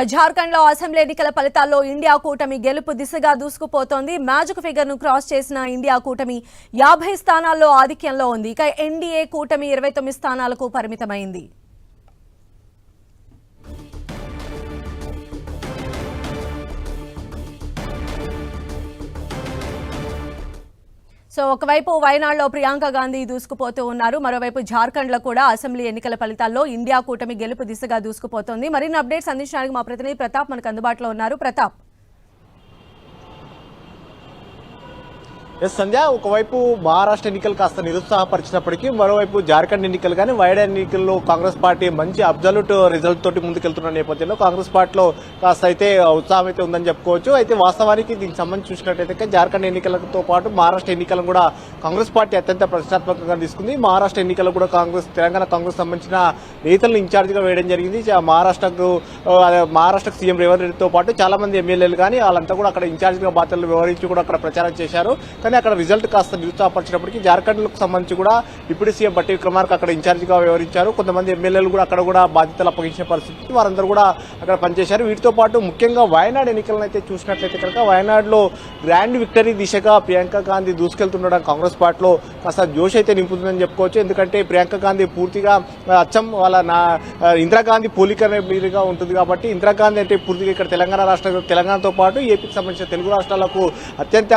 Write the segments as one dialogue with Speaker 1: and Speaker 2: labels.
Speaker 1: జార్ఖండ్ లో అసెంబ్లీ ఎన్నికల ఫలితాల్లో ఇండియా కూటమి గెలుపు దిశగా దూసుకుపోతోంది. మ్యాజిక్ ఫిగర్ ను క్రాస్ చేసిన ఇండియా కూటమి 50 స్థానాల్లో ఆధిక్యంలో ఉంది. ఇక ఎన్డీఏ కూటమి 29 స్థానాలకు పరిమితమైంది. సో ఒకవైపు వయనాడులో ప్రియాంక గాంధీ దూసుకుపోతూ ఉన్నారు. మరోవైపు జార్ఖండ్ లో కూడా అసెంబ్లీ ఎన్నికల ఫలితాల్లో ఇండియా కూటమి గెలుపు దిశగా దూసుకుపోతోంది. మరిన్ని అప్డేట్స్ అందించడానికి మా ప్రతినిధి ప్రతాప్ మనకు అందుబాటులో ఉన్నారు. ప్రతాప్.
Speaker 2: సంధ్య, ఒకవైపు మహారాష్ట్ర ఎన్నికలు కాస్త నిరుత్సాహపరిచినప్పటికీ మరోవైపు జార్ఖండ్ ఎన్నికలు కానీ వైడ్ ఎన్నికల్లో కాంగ్రెస్ పార్టీ మంచి అబ్జల్యూట్ రిజల్ట్ తోటి ముందుకెళ్తున్న నేపథ్యంలో కాంగ్రెస్ పార్టీలో కాస్త అయితే ఉత్సాహం అయితే ఉందని చెప్పుకోవచ్చు. అయితే వాస్తవానికి దీనికి సంబంధించి చూసినట్లయితే జార్ఖండ్ ఎన్నికలతో పాటు మహారాష్ట్ర ఎన్నికలను కూడా కాంగ్రెస్ పార్టీ అత్యంత ప్రతిష్టాత్మకంగా తీసుకుంది. మహారాష్ట్ర ఎన్నికలు కూడా తెలంగాణ కాంగ్రెస్ సంబంధించిన నేతలను ఇన్ఛార్జిగా వేయడం జరిగింది. మహారాష్ట్రకు సీఎం రేవంత్ రెడ్డితో పాటు చాలా మంది ఎమ్మెల్యేలు కానీ వాళ్ళంతా కూడా అక్కడ ఇన్ఛార్జిగా బాధ్యతలు వ్యవహరించి కూడా అక్కడ ప్రచారం చేశారు. కానీ అక్కడ రిజల్ట్ కాస్త నిరుత్సాహపరిచినప్పటికీ జార్ఖండ్కు సంబంధించి కూడా ఇప్పుడు సీఎం బట్టి విక్రమార్క అక్కడ ఇన్ఛార్జిగా వ్యవహరించారు. కొంతమంది ఎమ్మెల్యేలు కూడా అక్కడ కూడా బాధ్యతలు అప్పగించిన పరిస్థితి, వారందరూ కూడా అక్కడ పనిచేశారు. వీటితో పాటు ముఖ్యంగా వయనాడు ఎన్నికలను అయితే చూసినట్లయితే కనుక వయనాడులో గ్రాండ్ విక్టరీ దిశగా ప్రియాంక గాంధీ దూసుకెళ్తుండడం కాంగ్రెస్ పార్టీలో కాస్త జోష్ అయితే నింపుతుందని చెప్పుకోవచ్చు. ఎందుకంటే ప్రియాంక గాంధీ పూర్తిగా అచ్చం వాళ్ళ ఇందిరాగాంధీ పోలిక మీదుగా ఉంటుంది కాబట్టి ఇందిరాగాంధీ అంటే పూర్తిగా ఇక్కడ తెలంగాణతో పాటు ఏపీకి సంబంధించిన తెలుగు రాష్ట్రాలకు అత్యంత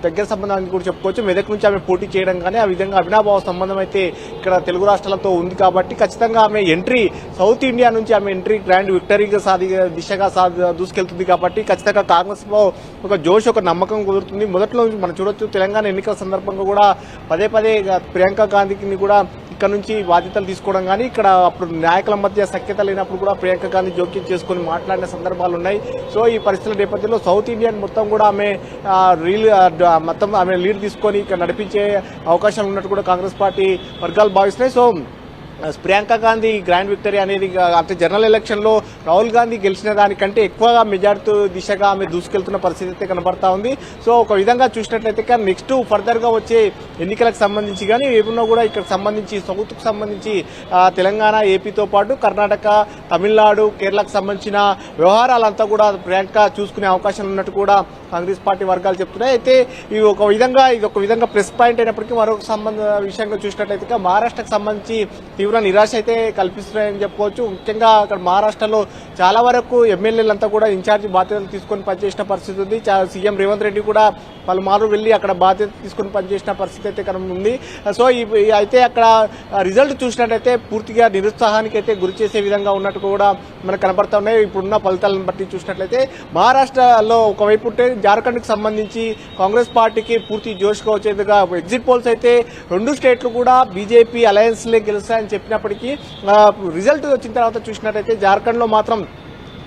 Speaker 2: దగ్గర సంబంధాన్ని కూడా చెప్పుకోవచ్చు. మెదక్ నుంచి ఆమె పోటీ చేయడం కానీ ఆ విధంగా అవినాభావ సంబంధం అయితే ఇక్కడ తెలుగు రాష్ట్రాలతో ఉంది కాబట్టి ఖచ్చితంగా ఆమె ఎంట్రీ సౌత్ ఇండియా నుంచి ఆమె ఎంట్రీ గ్రాండ్ విక్టరీగా దిశగా దూసుకెళ్తుంది కాబట్టి ఖచ్చితంగా కాంగ్రెస్ లో ఒక జోష్ ఒక నమ్మకం కుదురుతుంది. మొదట్లో మనం చూడొచ్చు తెలంగాణ ఎన్నికల సందర్భంగా కూడా పదే ప్రియాంక గాంధీని కూడా ఇక్కడ నుంచి బాధ్యతలు తీసుకోవడం కానీ ఇక్కడ అప్పుడు నాయకుల మధ్య సఖ్యత లేనప్పుడు కూడా ప్రియాంక గాంధీ జోక్యం చేసుకుని మాట్లాడిన సందర్భాలు ఉన్నాయి. సో ఈ పరిస్థితుల నేపథ్యంలో సౌత్ ఇండియన్ మొత్తం కూడా ఆమె ఆమె లీడ్ తీసుకొని ఇక్కడ నడిపించే అవకాశాలు ఉన్నట్టు కూడా కాంగ్రెస్ పార్టీ వర్గాలు భావిస్తున్నాయి. So Priyanka Gandhi grand victory అనేది అంటే జనరల్ ఎలక్షన్ లో రాహుల్ గాంధీ గెలిచిన దానికంటే ఎక్కువగా మెజార్టీ దిశగా ఆమె దూసుకెళ్తున్న పరిస్థితి అయితే కనబడతా ఉంది. సో ఒక విధంగా చూసినట్లయితే నెక్స్ట్ ఫర్దర్ గా వచ్చే ఎన్నికలకు సంబంధించి కానీ ఏమన్నా కూడా ఇక్కడ సంబంధించి సౌత్ కు సంబంధించి తెలంగాణ ఏపీతో పాటు కర్ణాటక తమిళనాడు కేరళకు సంబంధించిన వ్యవహారాలంతా కూడా ప్రియాంక చూసుకునే అవకాశం ఉన్నట్టు కూడా కాంగ్రెస్ పార్టీ వర్గాలు చెప్తున్నాయి. అయితే ఇది ఒక విధంగా ప్లస్ పాయింట్ అయినప్పటికీ మరొక విషయంగా చూసినట్లయితే మహారాష్ట్రకు సంబంధించి తీవ్ర నిరాశ అయితే కల్పిస్తున్నాయని చెప్పుకోవచ్చు. ముఖ్యంగా అక్కడ మహారాష్ట్రలో చాలా వరకు ఎమ్మెల్యేలంతా కూడా ఇన్ఛార్జి బాధ్యతలు తీసుకొని పనిచేసిన పరిస్థితి ఉంది. సీఎం రేవంత్ రెడ్డి కూడా పలుమార్లు వెళ్లి అక్కడ బాధ్యత తీసుకుని పనిచేసిన పరిస్థితి అయితే ఉంది. సో అయితే అక్కడ రిజల్ట్ చూసినట్టయితే పూర్తిగా నిరుత్సాహానికి అయితే గురి చేసే విధంగా ఉన్నట్టు కూడా మనకు కనబడతా ఉన్నాయి. ఇప్పుడున్న ఫలితాలను బట్టి చూసినట్లయితే మహారాష్ట్రలో ఒకవైపు ఉంటే జార్ఖండ్ కు సంబంధించి కాంగ్రెస్ పార్టీకి పూర్తి జోష్గా వచ్చేదిగా ఎగ్జిట్ పోల్స్ అయితే 2 స్టేట్లు కూడా బీజేపీ అలయన్స్ లే గెలుస్తాయని చెప్పినప్పటికీ రిజల్ట్ వచ్చిన తర్వాత చూసినట్టయితే జార్ఖండ్ లో మాత్రం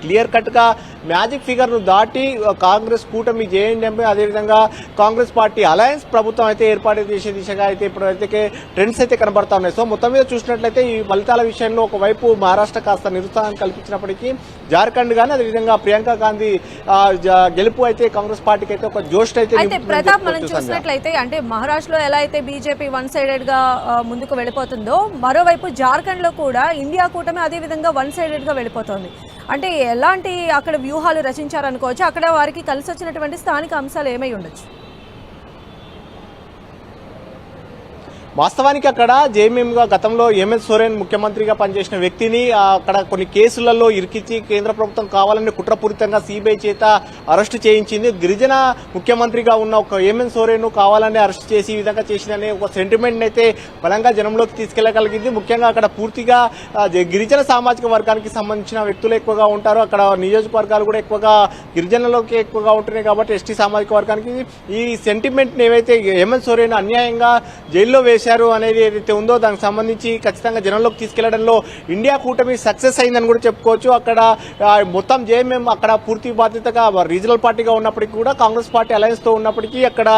Speaker 2: క్లియర్ కట్ గా మ్యాజిక్ ఫిగర్ ను దాటి కాంగ్రెస్ కూటమి జేఎండీఎం అదేవిధంగా కాంగ్రెస్ పార్టీ అలయన్స్ ప్రభుత్వం అయితే ఏర్పాటు చేసే దిశగా అయితే ఇప్పుడైతే ట్రెండ్స్ అయితే కనబడతా ఉన్నాయి. సో మొత్తం మీద చూసినట్లయితే ఈ ఫలితాల విషయంలో ఒకవైపు మహారాష్ట్ర కాస్త నిరుత్సాహం కల్పించినప్పటికీ జార్ఖండ్ గానీ అదేవిధంగా ప్రియాంక గాంధీ గెలుపు అయితే కాంగ్రెస్ పార్టీకి అయితే ఒక జోష్ అయితే
Speaker 1: ప్రతాప్ మనం చూసినట్లయితే అంటే మహారాష్ట్రలో ఎలా అయితే బీజేపీ వన్ సైడెడ్ గా ముందుకు వెళ్ళిపోతుందో మరోవైపు జార్ఖండ్ లో కూడా ఇండియా కూటమి అదే విధంగా వన్ సైడెడ్ గా వెళ్ళిపోతుంది. అంటే ఎలాంటి అక్కడ వ్యూహాలు రచించారనుకోవచ్చు, అక్కడ వారికి కలిసి వచ్చినటువంటి స్థానిక అంశాలు ఏమై ఉండొచ్చు?
Speaker 2: వాస్తవానికి అక్కడ జేఎంఎంగా గతంలో ఎంఎస్ సోరెన్ ముఖ్యమంత్రిగా పనిచేసిన వ్యక్తిని అక్కడ కొన్ని కేసులలో ఇరికించి కేంద్ర ప్రభుత్వం కావాలని కుట్రపూరితంగా సిబిఐ చేత అరెస్టు చేయించింది. గిరిజన ముఖ్యమంత్రిగా ఉన్న ఒక ఎంఎస్ సోరెన్ కావాలని అరెస్ట్ చేసి ఈ విధంగా చేసిందనే ఒక సెంటిమెంట్ అయితే బలంగా జనంలోకి తీసుకెళ్లగలిగింది. ముఖ్యంగా అక్కడ పూర్తిగా గిరిజన సామాజిక వర్గానికి సంబంధించిన వ్యక్తులు ఎక్కువగా ఉంటారు. అక్కడ నియోజకవర్గాలు కూడా ఎక్కువగా గిరిజనులకి ఎక్కువగా ఉంటున్నాయి కాబట్టి ఎస్టీ సామాజిక వర్గానికి ఈ సెంటిమెంట్ ఏవైతే ఎంఎస్ సోరెన్ అన్యాయంగా జైల్లో వేసి అనేది ఏదైతే ఉందో దానికి సంబంధించి ఖచ్చితంగా జనంలోకి తీసుకెళ్లడంలో ఇండియా కూటమి సక్సెస్ అయిందని కూడా చెప్పుకోవచ్చు. అక్కడ మొత్తం జేఎంఎం అక్కడ పూర్తి బాధ్యతగా రీజనల్ పార్టీగా ఉన్నప్పటికీ కూడా కాంగ్రెస్ పార్టీ అలయన్స్ తో ఉన్నప్పటికీ అక్కడ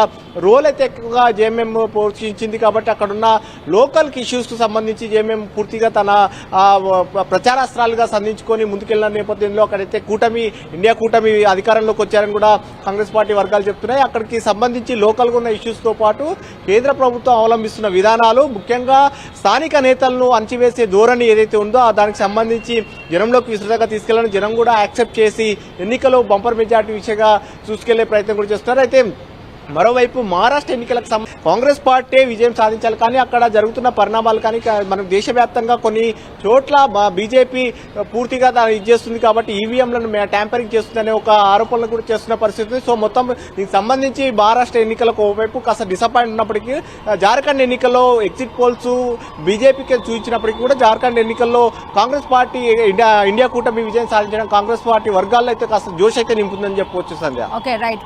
Speaker 2: రోల్ అయితే ఎక్కువగా జేఎంఎం పోషించింది కాబట్టి అక్కడున్న లోకల్ ఇష్యూస్ కు సంబంధించి జేఎంఎం పూర్తిగా తన ప్రచారాస్త్రాలుగా సంధించుకొని ముందుకెళ్లిన నేపథ్యంలో అక్కడైతే ఇండియా కూటమి అధికారంలోకి వచ్చారని కూడా కాంగ్రెస్ పార్టీ వర్గాలు చెప్తున్నాయి. అక్కడికి సంబంధించి లోకల్ గా ఉన్న ఇష్యూస్ తో పాటు కేంద్ర ప్రభుత్వం అవలంబిస్తున్న విధానాలు ముఖ్యంగా స్థానిక నేతలను అణచివేసే ధోరణి ఏదైతే ఉందో దానికి సంబంధించి జనంలోకి విస్తృతంగా తీసుకెళ్లాలని జనం కూడా యాక్సెప్ట్ చేసి ఎన్నికల్లో బంపర్ మెజార్టీ విషయంగా చూసుకెళ్లే ప్రయత్నం కూడా చేస్తున్నారు. అయితే మరోవైపు మహారాష్ట్ర ఎన్నికలకు కాంగ్రెస్ పార్టీ విజయం సాధించాలి, కానీ అక్కడ జరుగుతున్న పరిణామాలు కానీ మనం దేశవ్యాప్తంగా కొన్ని చోట్ల బీజేపీ పూర్తిగా ఇది చేస్తుంది కాబట్టి ఈవీఎంలను ట్యాంపరింగ్ చేస్తుందనే ఒక ఆరోపణలు కూడా చేస్తున్న పరిస్థితి ఉంది. సో మొత్తం దీనికి సంబంధించి మహారాష్ట్ర ఎన్నికలకు ఒకవైపు కాస్త డిసప్పాయింట్ ఉన్నప్పటికీ జార్ఖండ్ ఎన్నికల్లో ఎగ్జిట్ పోల్స్ బీజేపీకి చూపించినప్పటికీ కూడా జార్ఖండ్ ఎన్నికల్లో కాంగ్రెస్ పార్టీ ఇండియా కూటమి విజయం సాధించడం కాంగ్రెస్ పార్టీ వర్గాల్లో అయితే కాస్త జోష్ అయితే నింపుతుందని చెప్పుకోవచ్చు సంధ్య.
Speaker 1: Okay, right.